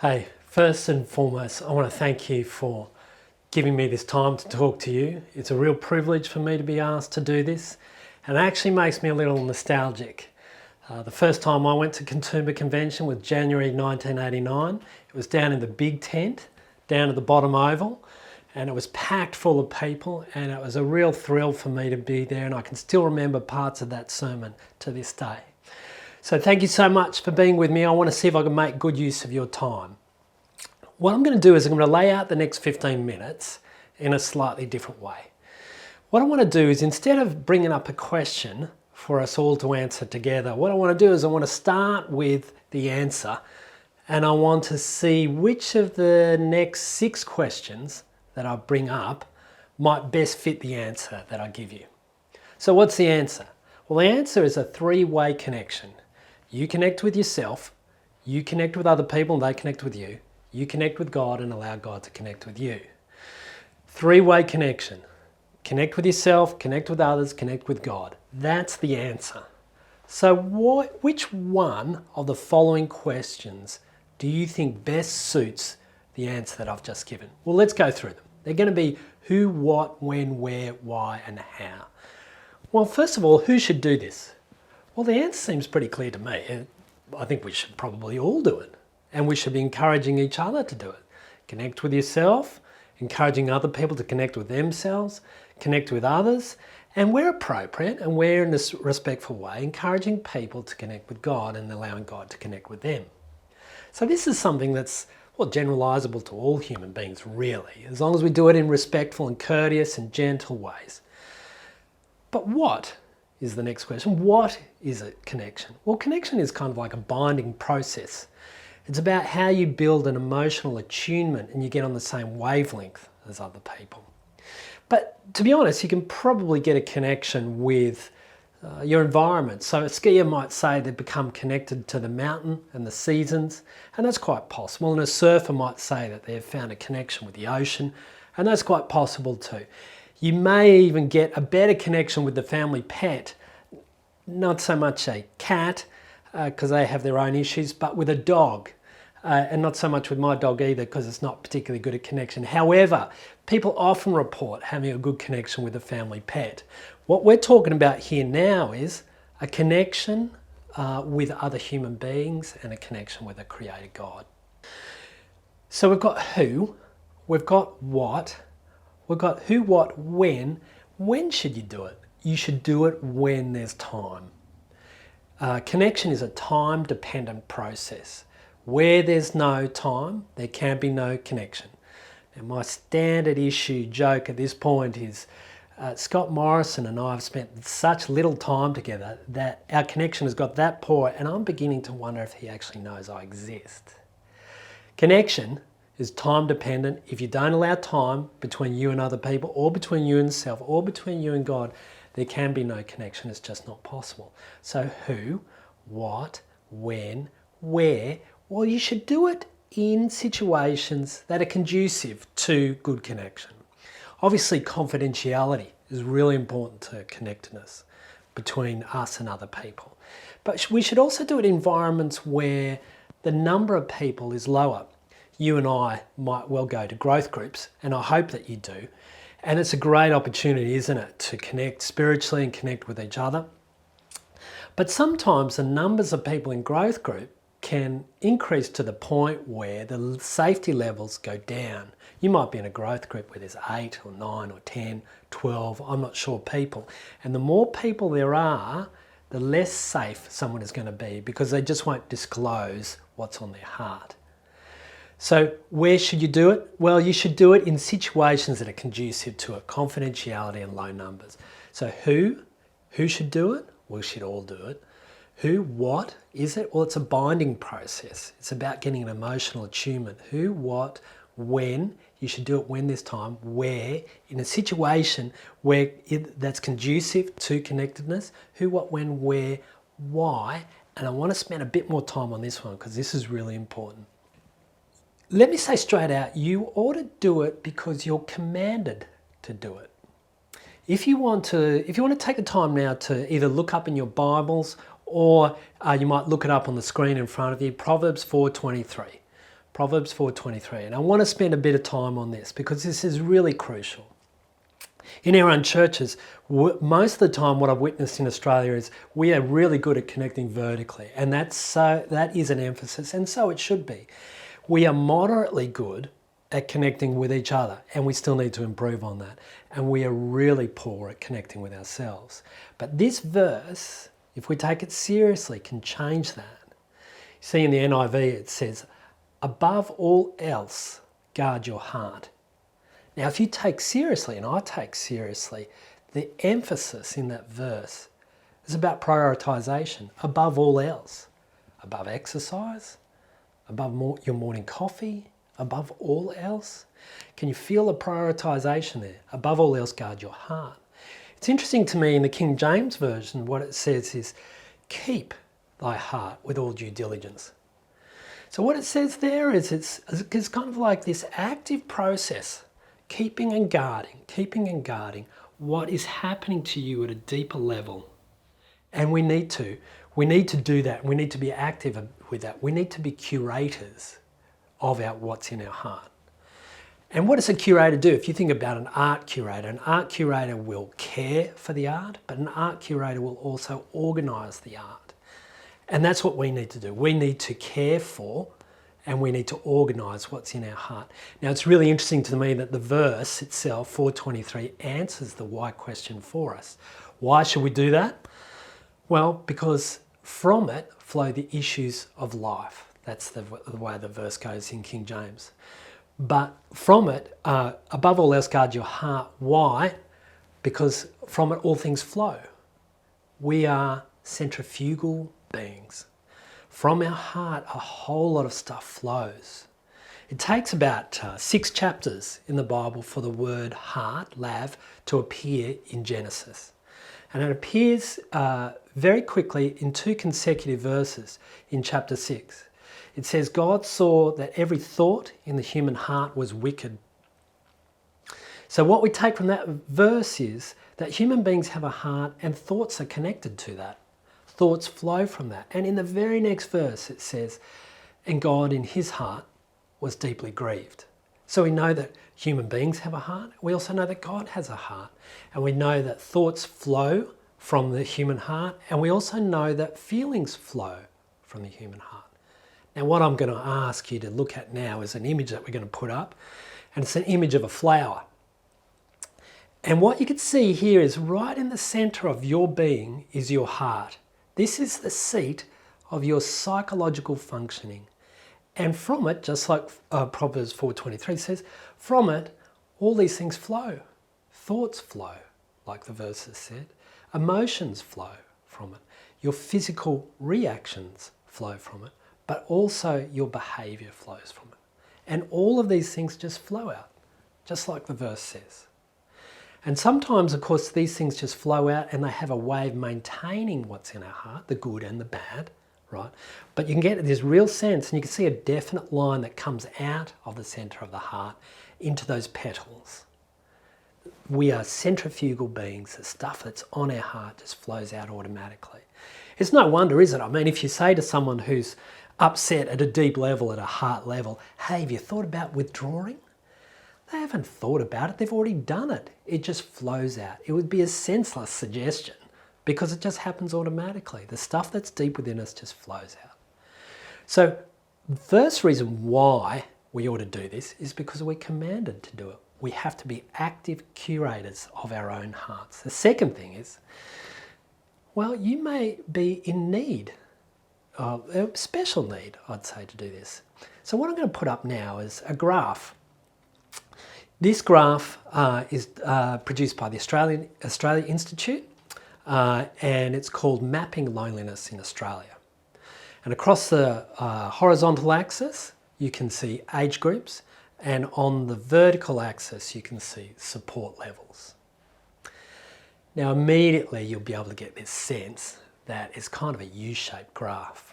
Hey, first and foremost, I want to thank you for giving me this time to talk to you. It's a real privilege for me to be asked to do this, and it actually makes me a little nostalgic. The first time I went to Katoomba Convention was January 1989. It was down in the big tent, down at the bottom oval, and it was packed full of people, and it was a real thrill for me to be there, and I can still remember parts of that sermon to this day. So thank you so much for being with me. I want to see if I can make good use of your time. What I'm going to do is I'm going to lay out the next 15 minutes in a slightly different way. What I want to do is, instead of bringing up a question for us all to answer together, what I want to do is I want to start with the answer, and I want to see which of the next 6 questions that I bring up might best fit the answer that I give you. So what's the answer? Well, the answer is a 3-way connection. You connect with yourself, you connect with other people and they connect with you. You connect with God and allow God to connect with you. 3-way connection. Connect with yourself, connect with others, connect with God. That's the answer. So which one of the following questions do you think best suits the answer that I've just given? Well, let's go through them. They're going to be who, what, when, where, why, and how. Well, first of all, who should do this? Well, the answer seems pretty clear to me. I think we should probably all do it. And we should be encouraging each other to do it. Connect with yourself, encouraging other people to connect with themselves, connect with others, and where appropriate and where in a respectful way, encouraging people to connect with God and allowing God to connect with them. So this is something that's, well, generalizable to all human beings, really, as long as we do it in respectful and courteous and gentle ways. But what is the next question? What is a connection? Well, connection is kind of like a binding process. It's about how you build an emotional attunement and you get on the same wavelength as other people. But to be honest, you can probably get a connection with your environment. So a skier might say they've become connected to the mountain and the seasons, and that's quite possible. And a surfer might say that they've found a connection with the ocean, and that's quite possible too. You may even get a better connection with the family pet, not so much a cat, because they have their own issues, but with a dog. And not so much with my dog either, because it's not particularly good at connection. However, people often report having a good connection with a family pet. What we're talking about here now is a connection with other human beings and a connection with a creator God. So we've got who, we've got what, we've got who, what, when. When should you do it? You should do it when there's time. Connection is a time-dependent process. Where there's no time, there can be no connection. Now, my standard issue joke at this point is Scott Morrison and I have spent such little time together that our connection has got that poor, and I'm beginning to wonder if he actually knows I exist. Connection is time-dependent. If you don't allow time between you and other people, or between you and self, or between you and God, there can be no connection. It's just not possible. So who, what, when, where? Well, you should do it in situations that are conducive to good connection. Obviously, confidentiality is really important to connectedness between us and other people. But we should also do it in environments where the number of people is lower. You and I might well go to growth groups, and I hope that you do. And it's a great opportunity, isn't it, to connect spiritually and connect with each other. But sometimes the numbers of people in growth group can increase to the point where the safety levels go down. You might be in a growth group where there's 8 or 9 or 10, 12, I'm not sure, people. And the more people there are, the less safe someone is going to be, because they just won't disclose what's on their heart. So where should you do it? Well, you should do it in situations that are conducive to it, confidentiality and low numbers. So who should do it? We should all do it. Who, what is it? Well, it's a binding process. It's about getting an emotional attunement. Who, what, when. You should do it when there's time. Where, in a situation where that's conducive to connectedness. Who, what, when, where, why. And I want to spend a bit more time on this one, because this is really important. Let me say straight out, you ought to do it because you're commanded to do it. If you want to take the time now to either look up in your Bibles, or you might look it up on the screen in front of you, Proverbs 4:23. Proverbs 4:23. And I want to spend a bit of time on this because this is really crucial. In our own churches, most of the time what I've witnessed in Australia is we are really good at connecting vertically, and that is an emphasis, and so it should be. We are moderately good at connecting with each other, and we still need to improve on that. And we are really poor at connecting with ourselves. But this verse, if we take it seriously, can change that. You see in the NIV it says, above all else, guard your heart. Now, if you take seriously, and I take seriously, the emphasis in that verse is about prioritization above all else, above exercise, above your morning coffee, above all else. Can you feel the prioritization there? Above all else, guard your heart. It's interesting to me in the King James Version, what it says is, keep thy heart with all due diligence. So what it says there is it's kind of like this active process, keeping and guarding what is happening to you at a deeper level. And we need to do that. We need to be active with that. We need to be curators of what's in our heart. And what does a curator do? If you think about an art curator will care for the art, but an art curator will also organise the art. And that's what we need to do. We need to care for and we need to organise what's in our heart. Now, it's really interesting to me that the verse itself, 4:23, answers the why question for us. Why should we do that? Well, because from it flow the issues of life. That's the way the verse goes in King James. But from it, above all else, guard your heart. Why? Because from it all things flow. We are centrifugal beings. From our heart, a whole lot of stuff flows. It takes about 6 chapters in the Bible for the word heart, lav, to appear in Genesis. And it appears very quickly in 2 consecutive verses in chapter 6. It says, God saw that every thought in the human heart was wicked. So what we take from that verse is that human beings have a heart and thoughts are connected to that. Thoughts flow from that. And in the very next verse it says, and God in his heart was deeply grieved. So we know that human beings have a heart. We also know that God has a heart. And we know that thoughts flow from the human heart. And we also know that feelings flow from the human heart. Now what I'm going to ask you to look at now is an image that we're going to put up. And it's an image of a flower. And what you can see here is right in the center of your being is your heart. This is the seat of your psychological functioning. And from it, just like Proverbs 4:23 says, from it, all these things flow. Thoughts flow, like the verses said. Emotions flow from it. Your physical reactions flow from it, but also your behavior flows from it. And all of these things just flow out, just like the verse says. And sometimes, of course, these things just flow out and they have a way of maintaining what's in our heart, the good and the bad, right? But you can get this real sense and you can see a definite line that comes out of the center of the heart into those petals. We are centrifugal beings. The stuff that's on our heart just flows out automatically. It's no wonder, is it? I mean, if you say to someone who's upset at a deep level, at a heart level, hey, have you thought about withdrawing? They haven't thought about it, they've already done it. It just flows out. It would be a senseless suggestion because it just happens automatically. The stuff that's deep within us just flows out. So the first reason why we ought to do this is because we're commanded to do it. We have to be active curators of our own hearts. The second thing is, well, you may be in need, a special need, I'd say, to do this. So what I'm going to put up now is a graph. This graph is produced by the Australia Institute and it's called Mapping Loneliness in Australia. And across the horizontal axis you can see age groups, and on the vertical axis you can see support levels. Now immediately you'll be able to get this sense that it's kind of a U-shaped graph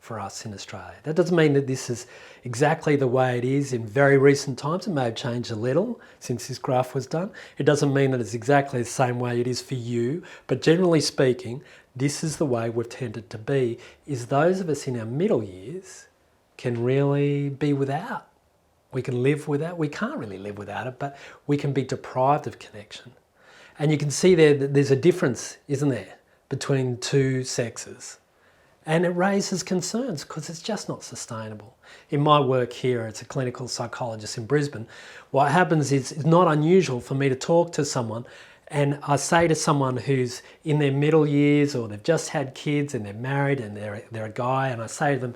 for us in Australia. That doesn't mean that this is exactly the way it is in very recent times. It may have changed a little since this graph was done. It doesn't mean that it's exactly the same way it is for you, but generally speaking, this is the way we've tended to be, is those of us in our middle years can really be without. We can live without. We can't really live without it, but we can be deprived of connection. And you can see there that there's a difference, isn't there, between two sexes. And it raises concerns because it's just not sustainable. In my work here as a clinical psychologist in Brisbane, what happens is it's not unusual for me to talk to someone and I say to someone who's in their middle years or they've just had kids and they're married and they're a guy, and I say to them,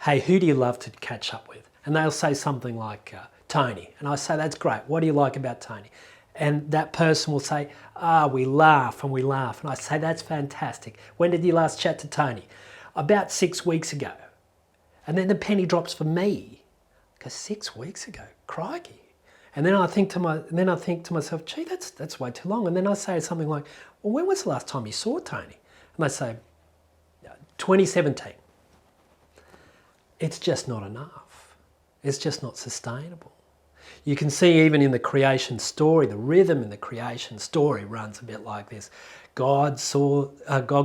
hey, who do you love to catch up with? And they'll say something like Tony. And I say, that's great. What do you like about Tony? And that person will say, we laugh and we laugh. And I say, that's fantastic. When did you last chat to Tony? About 6 weeks ago. And then the penny drops for me. Because 6 weeks ago, crikey. And then I think to myself, gee, that's way too long. And then I say something like, well, when was the last time you saw Tony? And they say, 2017. It's just not enough. It's just not sustainable. You can see even in the creation story, the rhythm in the creation story runs a bit like this. God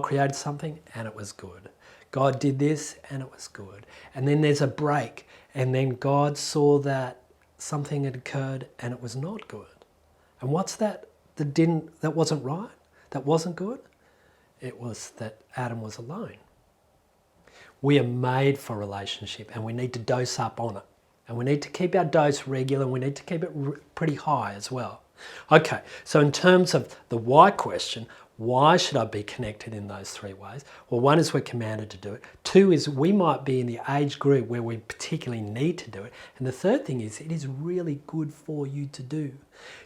created something and it was good. God did this and it was good. And then there's a break, and then God saw that something had occurred and it was not good. And what's that that wasn't right? That wasn't good? It was that Adam was alone. We are made for relationship and we need to dose up on it. And we need to keep our dose regular, and we need to keep it pretty high as well. Okay, so in terms of the why question, why should I be connected in those three ways? Well, one is we're commanded to do it. Two is we might be in the age group where we particularly need to do it. And the third thing is it is really good for you to do.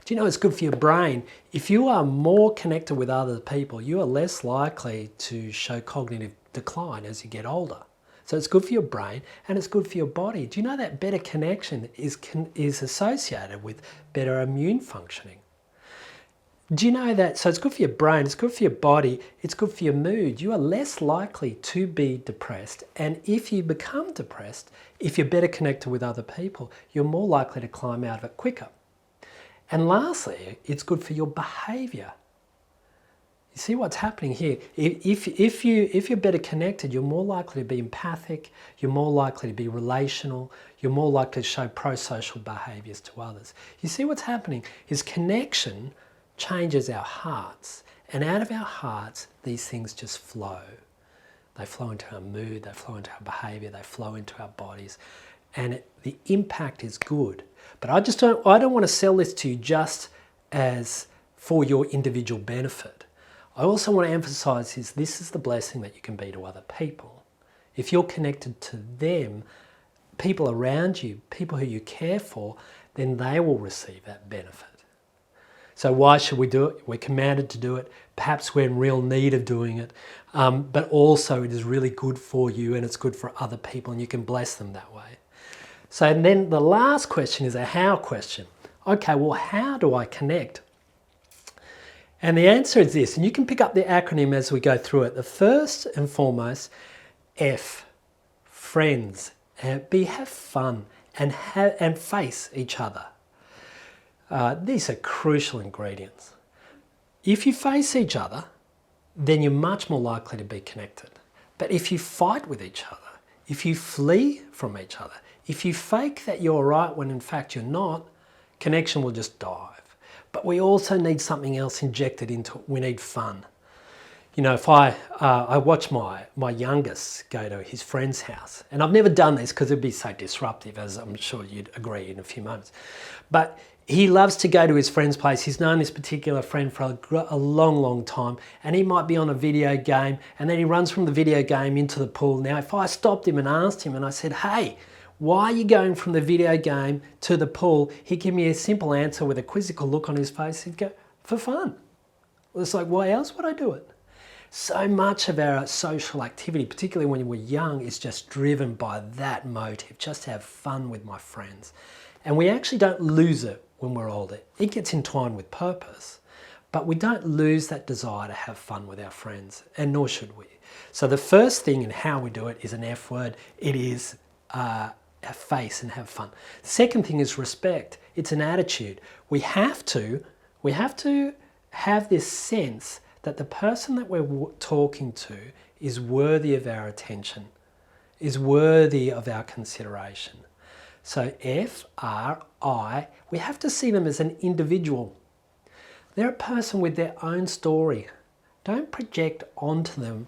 Do you know it's good for your brain? If you are more connected with other people, you are less likely to show cognitive decline as you get older. So it's good for your brain and it's good for your body. Do you know that better connection is associated with better immune functioning? Do you know that? So it's good for your brain, it's good for your body, it's good for your mood. You are less likely to be depressed. And if you become depressed, if you're better connected with other people, you're more likely to climb out of it quicker. And lastly, it's good for your behaviour. You see what's happening here? If you're better connected, you're more likely to be empathic, you're more likely to be relational, you're more likely to show pro-social behaviours to others. You see what's happening is connection changes our hearts, and out of our hearts, these things just flow. They flow into our mood, they flow into our behaviour, they flow into our bodies, and the impact is good. But I don't want to sell this to you just as for your individual benefit. I also want to emphasise this is the blessing that you can be to other people. If you're connected to them, people around you, people who you care for, then they will receive that benefit. So why should we do it? We're commanded to do it. Perhaps we're in real need of doing it. But also it is really good for you and it's good for other people, and you can bless them that way. So then the last question is a how question. Okay, well, how do I connect? And the answer is this, and you can pick up the acronym as we go through it. The first and foremost, F, friends. B, have fun and face each other. These are crucial ingredients. If you face each other, then you're much more likely to be connected. But if you fight with each other, if you flee from each other, if you fake that you're right when in fact you're not, connection will just dive. But we also need something else injected into it. We need fun. You know, if I watch my youngest go to his friend's house, and I've never done this because it'd be so disruptive, as I'm sure you'd agree in a few moments, but he loves to go to his friend's place. He's known this particular friend for a long, long time, and he might be on a video game, and then he runs from the video game into the pool. Now, if I stopped him and asked him, and I said, hey, why are you going from the video game to the pool? He'd give me a simple answer with a quizzical look on his face. He'd go, for fun. Well, it's like, why else would I do it? So much of our social activity, particularly when we're young, is just driven by that motive, just to have fun with my friends. And we actually don't lose it when we're older. It gets entwined with purpose, but we don't lose that desire to have fun with our friends, and nor should we. So the first thing in how we do it is an F word. It is face and have fun. The second thing is respect. It's an attitude. We have to have this sense that the person that we're talking to is worthy of our attention is worthy of our consideration. So F, R, I, we have to see them as an individual. They're a person with their own story. Don't project onto them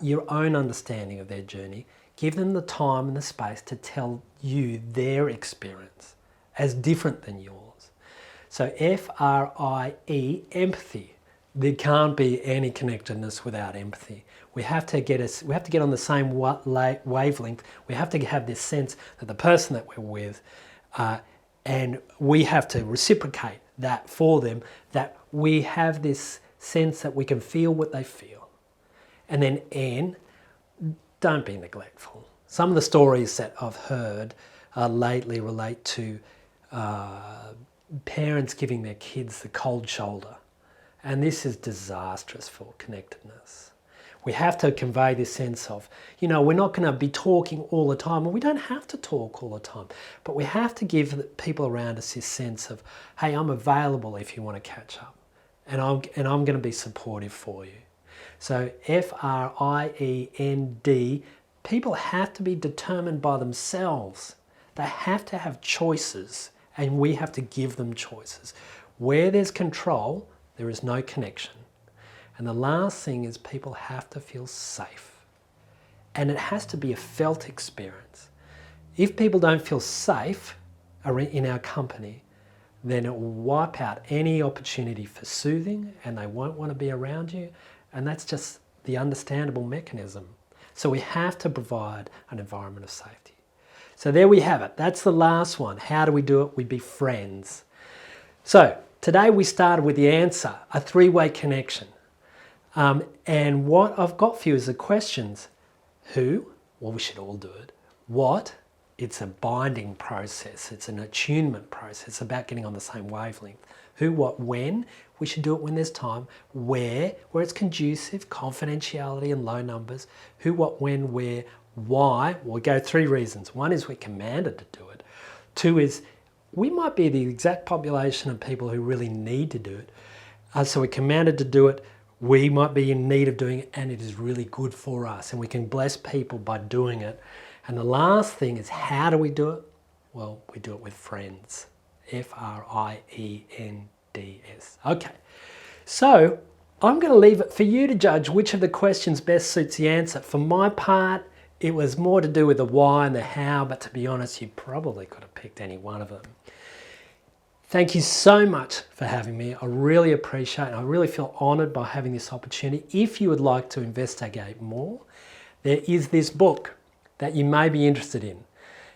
your own understanding of their journey. Give them the time and the space to tell you their experience as different than yours. So F-R-I-E, empathy. There can't be any connectedness without empathy. We have to get on the same wavelength. We have to have this sense that the person that we're with, and we have to reciprocate that for them, that we have this sense that we can feel what they feel. And then N, don't be neglectful. Some of the stories that I've heard lately relate to parents giving their kids the cold shoulder. And this is disastrous for connectedness. We have to convey this sense of, we're not going to be talking all the time, and we don't have to talk all the time, but we have to give the people around us this sense of, hey, I'm available if you want to catch up, and I'm going to be supportive for you. So F-R-I-E-N-D, people have to be determined by themselves. They have to have choices, and we have to give them choices. Where there's control, there is no connection. And the last thing is people have to feel safe. And it has to be a felt experience. If people don't feel safe in our company, then it will wipe out any opportunity for soothing, and they won't want to be around you. And that's just the understandable mechanism. So we have to provide an environment of safety. So there we have it. That's the last one. How do we do it? We be friends. So today we started with the answer, a three-way connection. And what I've got for you is the questions. Who? Well, we should all do it. What? It's a binding process. It's an attunement process. It's about getting on the same wavelength. Who, what, when? We should do it when there's time. Where it's conducive, confidentiality and low numbers. Who, what, when, where, why? We'll go 3 reasons. 1 is we're commanded to do it. 2 is we might be the exact population of people who really need to do it. So we're commanded to do it. We might be in need of doing it, and it is really good for us, and we can bless people by doing it. And the last thing is, how do we do it? Well, we do it with friends. F-R-I-E-N-D-S. Okay, so I'm going to leave it for you to judge which of the questions best suits the answer. For my part, it was more to do with the why and the how, but to be honest, you probably could have picked any one of them. Thank you so much for having me. I really appreciate it. I really feel honoured by having this opportunity. If you would like to investigate more, there is this book that you may be interested in.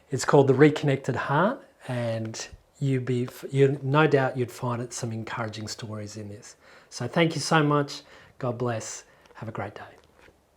It's called The Reconnected Heart, and no doubt you'd find some encouraging stories in this. So thank you so much. God bless. Have a great day.